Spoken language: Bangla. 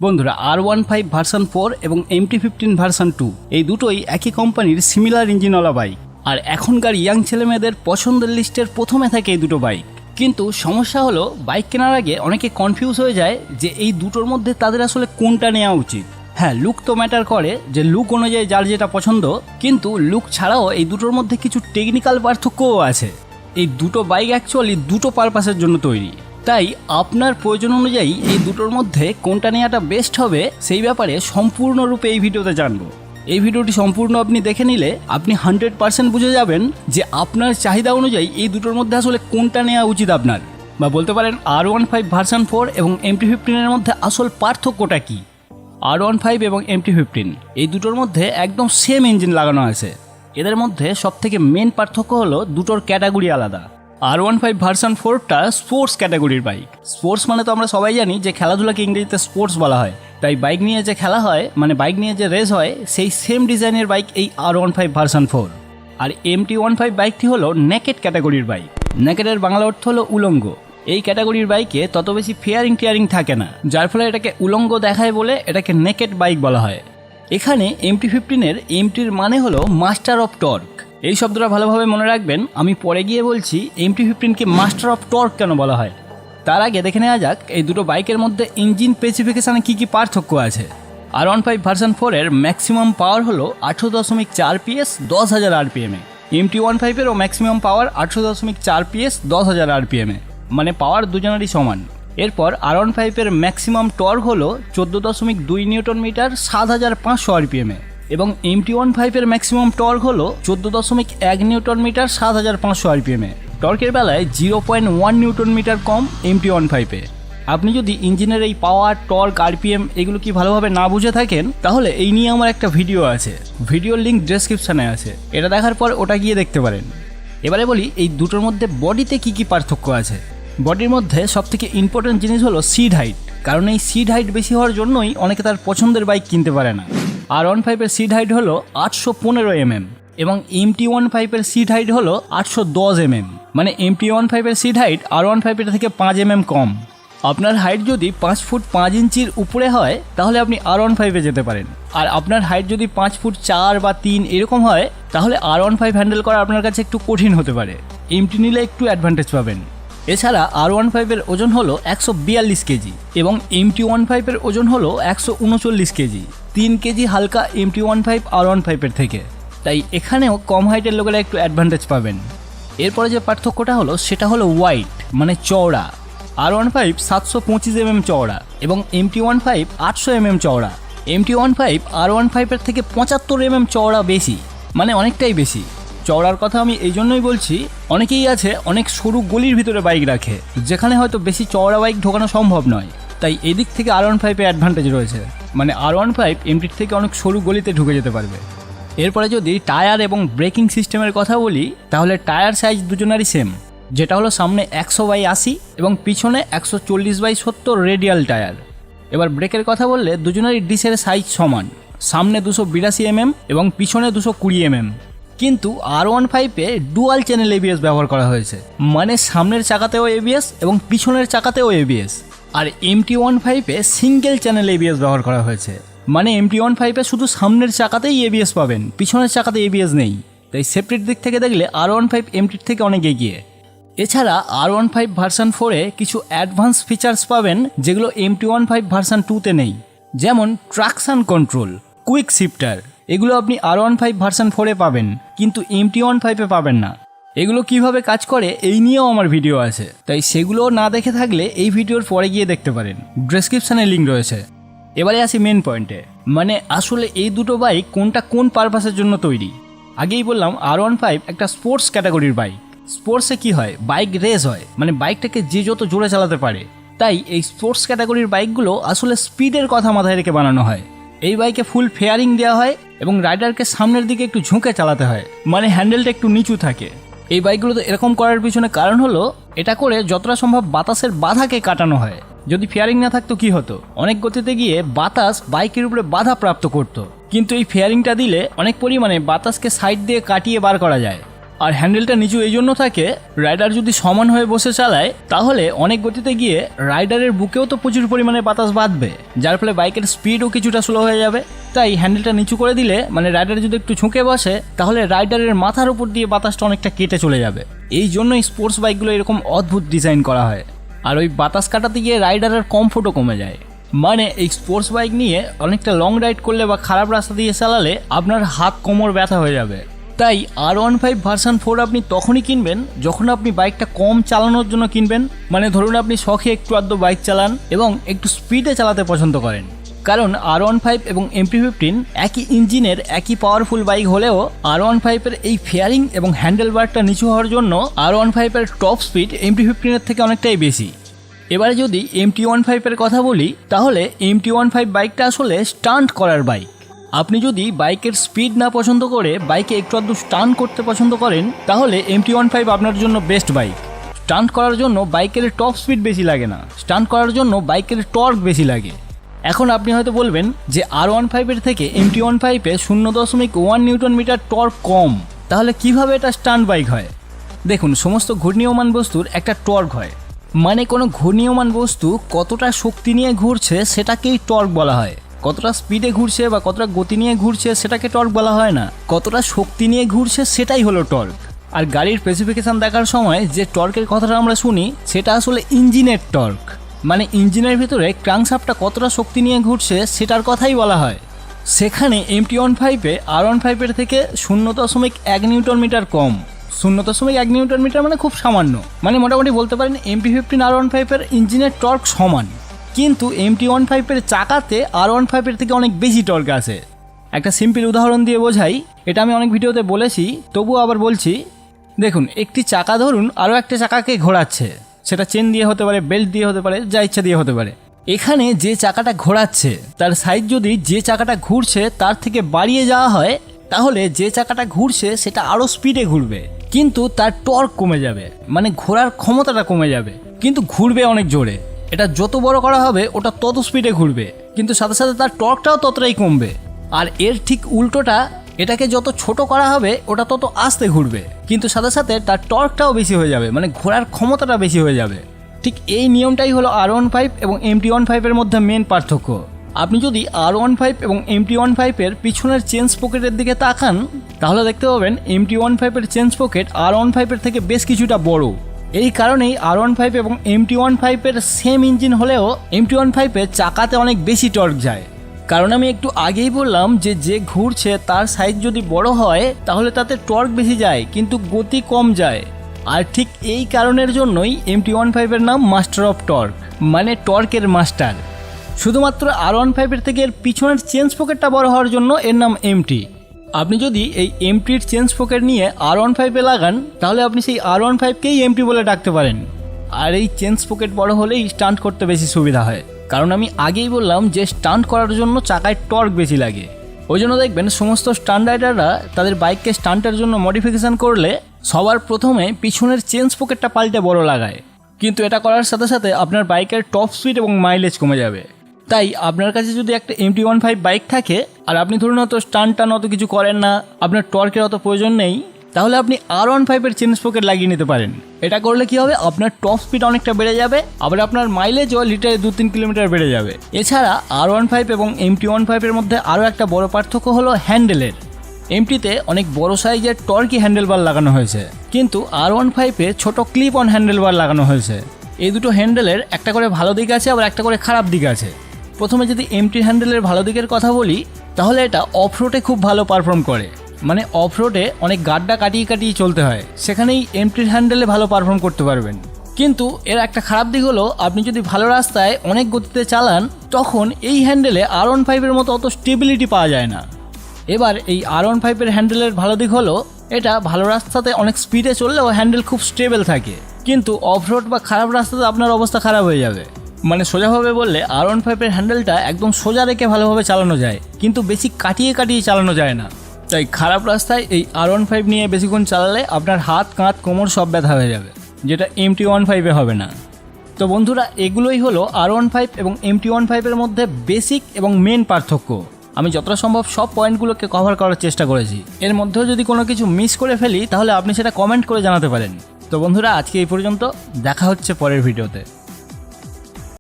বন্ধুরা R15 ভার্সন 4 এবং MT15 ভার্সন 2 এই দুটোই একই কোম্পানির সিমিলার ইঞ্জিনওয়ালা বাইক। আর এখনকার ইয়াং ছেলেমেয়েদের পছন্দের লিস্টের প্রথমে থাকে এই দুটো বাইক। কিন্তু সমস্যা হলো বাইক কেনার আগে অনেকে কনফিউজ হয়ে যায় যে এই দুটোর মধ্যে তাদের আসলে কোনটা নেওয়া উচিত। হ্যাঁ, লুক তো ম্যাটার করে, যে লুক অনুযায়ী যার যেটা পছন্দ, কিন্তু লুক ছাড়াও এই দুটোর মধ্যে কিছু টেকনিক্যাল পার্থক্যও আছে। এই দুটো বাইক অ্যাকচুয়ালি দুটো পারপাসের জন্য তৈরি, তাই আপনার প্রয়োজন অনুযায়ী এই দুটোর মধ্যে কোনটা নেওয়াটা বেস্ট হবে সেই ব্যাপারে সম্পূর্ণরূপে এই ভিডিওতে জানবো। এই ভিডিওটি সম্পূর্ণ আপনি দেখে নিলে আপনি 100% বুঝে যাবেন যে আপনার চাহিদা অনুযায়ী এই দুটোর মধ্যে আসলে কোনটা নেওয়া উচিত আপনার, বা বলতে পারেন R15 ভার্সন 4 এবং MT15 এর মধ্যে আসল পার্থক্যটা কি। R15 এবং MT15 এই দুটোর মধ্যে একদম সেম ইঞ্জিন লাগানো আছে। এদের মধ্যে সবথেকে মেন পার্থক্য হলো দুটোর ক্যাটাগরি আলাদা। R15 ভার্সন 4টা স্পোর্টস ক্যাটাগরির বাইক। স্পোর্টস মানে তো আমরা সবাই জানি যে খেলাধুলাকে ইংরেজিতে স্পোর্টস বলা হয়, তাই বাইক নিয়ে যে খেলা হয়, মানে বাইক নিয়ে যে রেস হয়, সেই সেম ডিজাইনের বাইক এই R15 ভার্সন 4। আর MT15 বাইকটি হলো নেকেড ক্যাটাগরির বাইক। নেকেডের বাংলা অর্থ হলো উলঙ্গ। এই ক্যাটাগরির বাইকে তত বেশি টিয়ারিং থাকে না, যার ফলে এটাকে উলঙ্গ দেখায় বলে এটাকে নেকেড বাইক বলা হয়। এখানে MT15-এর এমটির মানে হলো মাস্টার অফ টর্ক। এই শব্দটা ভালোভাবে মনে রাখবেন, আমি পরে গিয়ে বলছি MT15-কে মাস্টার অফ টর্ক কেন বলা হয়। তার আগে দেখে নেওয়া যাক এই দুটো বাইকের মধ্যে ইঞ্জিন স্পেসিফিকেশানে কী কী পার্থক্য আছে। R15 ভার্সন 4-এর ম্যাক্সিমাম পাওয়ার হলো 18.4 PS 10,000 RPM-এ। MT15-এরও ম্যাক্সিমাম পাওয়ার 18.4 PS 10,000 RPM-এ, মানে পাওয়ার দুজনেরই সমান। এরপর R15-এর ম্যাক্সিমাম টর্ক হলো 14.2 নিউটন মিটার 7,500 RPM-এ, এবং MT15-এর ম্যাক্সিমাম টর্ক হলো 14.1 নিউটন মিটার 7,500 RPM-এ। টর্কের বেলায় 0.1 নিউটন মিটার কম MT15-এ। আপনি যদি ইঞ্জিনের এই পাওয়ার, টর্ক, RPM এগুলো কি ভালোভাবে না বুঝে থাকেন, তাহলে এই নিয়ে আমার একটা ভিডিও আছে, ভিডিওর লিঙ্ক ডেসক্রিপশানে আছে, এটা দেখার পর ওটা গিয়ে দেখতে পারেন। এবারে বলি এই দুটোর মধ্যে বডিতে কি কি পার্থক্য আছে। বডির মধ্যে সবথেকে ইম্পর্টেন্ট জিনিস হলো সিট হাইট, কারণ এই সিট হাইট বেশি হওয়ার জন্যই অনেকে তার পছন্দের বাইক কিনতে পারে না। R15-এর সিট হাইট হলো 815 mm এবং MT15-এর সিট হাইট হলো 810 mm, মানে MT15-এর সিট হাইট R15-এর থেকে 5 mm কম। আপনার হাইট যদি 5 ফুট 5 ইঞ্চির উপরে হয় তাহলে আপনি R15-এ যেতে পারেন, আর আপনার হাইট যদি 5 ফুট 4 বা 3 এরকম হয় তাহলে R15 হ্যান্ডেল করা আপনার কাছে একটু কঠিন হতে পারে। MT নিলে একটু অ্যাডভান্টেজ পাবেন। এছাড়া R15-এর ওজন হলো 142 কেজি এবং MT15-এর ওজন হলো 139 কেজি, 3 কেজি হালকা MT15 R15-এর থেকে, তাই এখানেও কম হাইটের লোকেরা একটু অ্যাডভান্টেজ পাবেন। এরপরে যে পার্থক্যটা হলো সেটা হলো ওয়াইড, মানে চওড়া। R15 725 mm চওড়া এবং MT15 800 mm চওড়া। MT15 R15-এর থেকে 75 mm চওড়া বেশি, মানে অনেকটাই বেশি। চওড়ার কথা আমি এই জন্যই বলছি, অনেকেই আছে অনেক সরু গলির ভিতরে বাইক রাখে, যেখানে হয়তো বেশি চওড়া বাইক ঢোকানো সম্ভব নয়, তাই এদিক থেকে R15-এ অ্যাডভান্টেজ রয়েছে, মানে R15 MT থেকে অনেক সরু গলিতে ঢুকে যেতে পারবে। এরপরে যদি টায়ার এবং ব্রেকিং সিস্টেমের কথা বলি, তাহলে টায়ার সাইজ দুজনারই সেম, যেটা হলো সামনে 100/80 এবং পিছনে 140/70 রেডিয়াল টায়ার। এবার ব্রেকের কথা বললে দুজনেরই ডিসের সাইজ সমান, সামনে 282 mm এবং পিছনে 220 mm। কিন্তু R15-এ ডুয়াল চ্যানেল ABS ব্যবহার করা হয়েছে, মানে সামনের চাকাতেও ABS এবং পিছনের চাকাতেও ABS। আর MT15-এ সিঙ্গেল চ্যানেল ABS ব্যবহার করা হয়েছে, মানে MT15-এ শুধু সামনের চাকাতেই ABS পাবেন, পিছনের চাকাতে ABS নেই, তাই সেফটির দিক থেকে দেখলে R15 MT থেকে অনেক এগিয়ে। এছাড়া R15 ভার্সন 4-এ কিছু অ্যাডভান্স ফিচার্স পাবেন যেগুলো MT15 ভার্সন 2-তে নেই, যেমন ট্রাকশন কন্ট্রোল, কুইক শিফটার। এগুলো আপনি R15 ভার্সন 4-এ পাবেন, কিন্তু MT15-এ পাবেন না। এগুলো কিভাবে কাজ করে এই নিয়েও আমার ভিডিও আছে, তাই সেগুলো না দেখে থাকলে এই ভিডিওর পরে গিয়ে দেখতে পারেন, ডেসক্রিপশানে লিঙ্ক রয়েছে। এবারে আসি মেন পয়েন্টে, মানে আসলে এই দুটো বাইক কোনটা কোন পারপাসের জন্য তৈরি। আগেই বললাম R15 একটা স্পোর্টস ক্যাটাগরির বাইক। স্পোর্টসে কি হয়, বাইক রেস হয়, মানে বাইকটাকে যে যত জোরে চালাতে পারে, তাই এই স্পোর্টস ক্যাটাগরির বাইকগুলো আসলে স্পিডের কথা মাথায় রেখে বানানো হয়। এই বাইকে ফুল ফেয়ারিং দেওয়া হয় এবং রাইডারকে সামনের দিকে একটু ঝুঁকে চালাতে হয়, মানে হ্যান্ডেলটা একটু নিচু থাকে। এই বাইকগুলোতে এরকম করার পিছনে কারণ হলো এটা করে যতটা সম্ভব বাতাসের বাধাকে কাটানো হয়। যদি ফেয়ারিং না থাকতো কি হতো, অনেক গতিতে গিয়ে বাতাস বাইকের উপরে বাধা প্রাপ্ত করতো, কিন্তু এই ফেয়ারিংটা দিলে অনেক পরিমাণে বাতাসকে সাইড দিয়ে কাটিয়ে বার করা যায়। আর হ্যান্ডেলটা নিচু এই জন্য থাকে, রাইডার যদি সমান হয়ে বসে চালায় তাহলে অনেক গতিতে গিয়ে রাইডারের বুকেও তো প্রচুর পরিমাণে বাতাস বাঁধবে, যার ফলে বাইকের স্পিডও কিছুটা স্লো হয়ে যাবে। তাই হ্যান্ডেলটা নিচু করে দিলে মানে রাইডার যদি একটু ঝুঁকে বসে তাহলে রাইডারের মাথার উপর দিয়ে বাতাসটা অনেকটা কেটে চলে যাবে। এই জন্যই স্পোর্টস বাইকগুলো এরকম অদ্ভুত ডিজাইন করা হয়। আর ওই বাতাস কাটাতে গিয়ে রাইডারের কমফোর্টও কমে যায়। মানে এই স্পোর্টস বাইক নিয়ে অনেকটা লং রাইড করলে বা খারাপ রাস্তা দিয়ে চালালে আপনার হাত কোমর ব্যথা হয়ে যাবে। তাই R15 ভার্সন 4 আপনি তখনই কিনবেন যখন আপনি বাইকটা কম চালানোর জন্য কিনবেন। মানে ধরুন আপনি শখে একটু আধটু বাইক চালান এবং একটু স্পিডে চালাতে পছন্দ করেন। কারণ R15 এবং MT-15 একই ইঞ্জিনের একই পাওয়ারফুল বাইক হলেও R15 এর এই ফেয়ারিং এবং হ্যান্ডেল বারটা নিচু হওয়ার জন্য R15 এর টপ স্পিড MT-15 এর থেকে অনেকটাই বেশি। এবারে যদি MT-15 এর কথা বলি তাহলে MT-15 বাইকটা আসলে স্টান্ট করার বাইক। আপনি যদি বাইকের স্পিড না পছন্দ করে বাইকে একটু আধটু স্টান্ট করতে পছন্দ করেন তাহলে MT-15 আপনার জন্য বেস্ট বাইক। স্টান্ট করার জন্য বাইকের টপ স্পিড বেশি লাগে না, স্টান্ট করার জন্য বাইকের টর্ক বেশি লাগে। এখন আপনি হয়তো বলবেন যে R15 এর থেকে MT-15 এ 0.1 নিউটন মিটার টর্ক কম, তাহলে কিভাবে এটা স্টান্ট বাইক হয়? দেখুন, সমস্ত ঘূর্ণীয়মান বস্তুর একটা টর্ক হয়। মানে কোনো ঘূর্ণীয়মান বস্তু কতটা শক্তি নিয়ে ঘুরছে সেটাকেই টর্ক বলা হয়। কতটা স্পিডে ঘুরছে বা কতটা গতি নিয়ে ঘুরছে সেটাকে টর্ক বলা হয় না, কতটা শক্তি নিয়ে ঘুরছে সেটাই হলো টর্ক। আর গাড়ির স্পেসিফিকেশন দেখার সময় যে টর্কের কথাটা আমরা শুনি সেটা আসলে ইঞ্জিনের টর্ক। মানে ইঞ্জিনের ভিতরে ক্রাঙ্কশাফটটা কতটা শক্তি নিয়ে ঘুরছে সেটার কথাই বলা হয়। সেখানে MT-15 এ R15 এর থেকে 0.1 নিউটন মিটার কম। 0.1 নিউটন মিটার মানে খুব সামান্য। মানে মোটামুটি বলতে পারেন MT-15 R15 এর ইঞ্জিনের টর্ক সমান, কিন্তু MT-15 এর চাকাতে R15 এর থেকে অনেক বেশি টর্ক আছে। একটা সিম্পল উদাহরণ দিয়ে বোঝাই, এটা আমি অনেক ভিডিওতে বলেছি, তবুও আবার বলছি। দেখুন, একটি চাকা ধরুন আরও একটা চাকাকে ঘোরাচ্ছে, সেটা চেন দিয়ে হতে পারে, বেল্ট দিয়ে হতে পারে, যা ইচ্ছা দিয়ে হতে পারে। এখানে যে চাকাটা ঘোরাচ্ছে তার সাইজ যদি যে চাকাটা ঘুরছে তার থেকে বাড়িয়ে যাওয়া হয় তাহলে যে চাকাটা ঘুরছে সেটা আরও স্পিডে ঘুরবে, কিন্তু তার টর্ক কমে যাবে, মানে ঘোরার ক্ষমতাটা কমে যাবে, কিন্তু ঘুরবে অনেক জোরে। এটা যত বড় করা হবে ওটা তত স্পিডে ঘুরবে, কিন্তু সাথে সাথে তার টর্কটাও ততটাই কমবে। আর এর ঠিক উল্টোটা, এটাকে যত ছোট করা হবে ওটা তত আস্তে ঘুরবে, কিন্তু সাথে সাথে তার টর্কটাও বেশি হয়ে যাবে, মানে ঘোরার ক্ষমতাটা বেশি হয়ে যাবে। ঠিক এই নিয়মটাই হলো R15 এবং MT-15 এর মধ্যে মেন পার্থক্য। আপনি যদি R15 এবং MT-15 এর পিছনের চেন পকেটের দিকে তাকান তাহলে দেখতে পাবেন MT-15 এর চেন পকেট R15 এর থেকে বেশ কিছুটা বড়। এই কারণেই R15 এবং MT-15 এর সেম ইঞ্জিন হলেও MT-15 এর চাকাতে অনেক বেশি টর্ক যায়। কারণ আমি একটু আগেই বললাম যে ঘুরছে তার সাইজ যদি বড় হয় তাহলে তাতে টর্ক বেশি যায় কিন্তু গতি কম যায়। আর ঠিক এই কারণের জন্যই MT-15 এর নাম মাস্টার অফ টর্ক, মানে টর্কের মাস্টার। শুধুমাত্র R15 এর থেকে এর পিছনের চেন পকেটটা বড় হওয়ার জন্য এর নাম MT। আপনি যদি এই MTর চেন পকেট নিয়ে R15 এ লাগান তাহলে আপনি সেই R15কেই MT বলে ডাকতে পারেন। আর এই চেন পকেট বড় হলেই স্টান্ট করতে বেশি সুবিধা হয়, কারণ আমি আগেই বললাম যে স্টান্ট করার জন্য চাকায় টর্ক বেশি লাগে। ওই জন্য দেখবেন সমস্ত স্টান্ট রাইডাররা তাদের বাইককে স্টান্টের জন্য মডিফিকেশান করলে সবার প্রথমে পিছনের চেন পকেটটা পাল্টে বড় লাগায়, কিন্তু এটা করার সাথে সাথে আপনার বাইকের টপ স্পিড এবং মাইলেজ কমে যাবে। তাই আপনার কাছে যদি একটা MT-15 বাইক থাকে আর আপনি ধরুন অত স্টান্ট অত কিছু করেন না, আপনার টর্কের অত প্রয়োজন নেই, তাহলে আপনি R15 এর চেন পকেট লাগিয়ে নিতে পারেন। এটা করলে কি হবে, আপনার টপ স্পিড অনেকটা বেড়ে যাবে, আবার আপনার মাইলেজও লিটারে 2-3 কিলোমিটার বেড়ে যাবে। এছাড়া R15 এবং MT-15 এর মধ্যে আরও একটা বড় পার্থক্য হলো হ্যান্ডেলের। MTতে অনেক বড় সাইজের টর্কি হ্যান্ডেলবার লাগানো হয়েছে, কিন্তু R15-এ ছোট ক্লিপ অন হ্যান্ডেলবার লাগানো হয়েছে। এই দুটো হ্যান্ডেলের একটা করে ভালো দিক আছে, আবার একটা করে খারাপ দিক আছে। প্রথমে যদি MT হ্যান্ডেলের ভালো দিকের কথা বলি তাহলে এটা অফরোডে খুব ভালো পারফর্ম করে। মানে অফরোডে অনেক গাড্ডা কাটিয়ে কাটিয়ে চলতে হয়, সেখানেই MTর হ্যান্ডেলে ভালো পারফর্ম করতে পারবেন। কিন্তু এর একটা খারাপ দিক হলো আপনি যদি ভালো রাস্তায় অনেক গতিতে চালান তখন এই হ্যান্ডেলে R15 এর মতো অত স্টেবিলিটি পাওয়া যায় না। এবার এই R15 এর হ্যান্ডেলের ভালো দিক হলো এটা ভালো রাস্তাতে অনেক স্পিডে চললেও হ্যান্ডেল খুব স্টেবল থাকে, কিন্তু অফরোড বা খারাপ রাস্তাতে আপনার অবস্থা খারাপ হয়ে যাবে। মানে সোজাভাবে বললে R15 এর হ্যান্ডেলটা একদম সোজা রেখে ভালোভাবে চালানো যায়, কিন্তু বেশি কাটিয়ে কাটিয়ে চালানো যায় না। তাই খারাপ রাস্তায় এই R15 নিয়ে বেশিক্ষণ চালালে আপনার হাত কাঁধ কোমর সব ব্যথা হয়ে যাবে, যেটা MT-15 হবে না। তো বন্ধুরা, এগুলোই হলো R15 এবং MT-15 এর মধ্যে বেসিক এবং মেন পার্থক্য। আমি যতটা সম্ভব সব পয়েন্টগুলোকে কভার করার চেষ্টা করেছি। এর মধ্যেও যদি কোনো কিছু মিস করে ফেলি তাহলে আপনি সেটা কমেন্ট করে জানাতে পারেন। তো বন্ধুরা, আজকে এই পর্যন্ত, দেখা হচ্ছে পরের ভিডিওতে।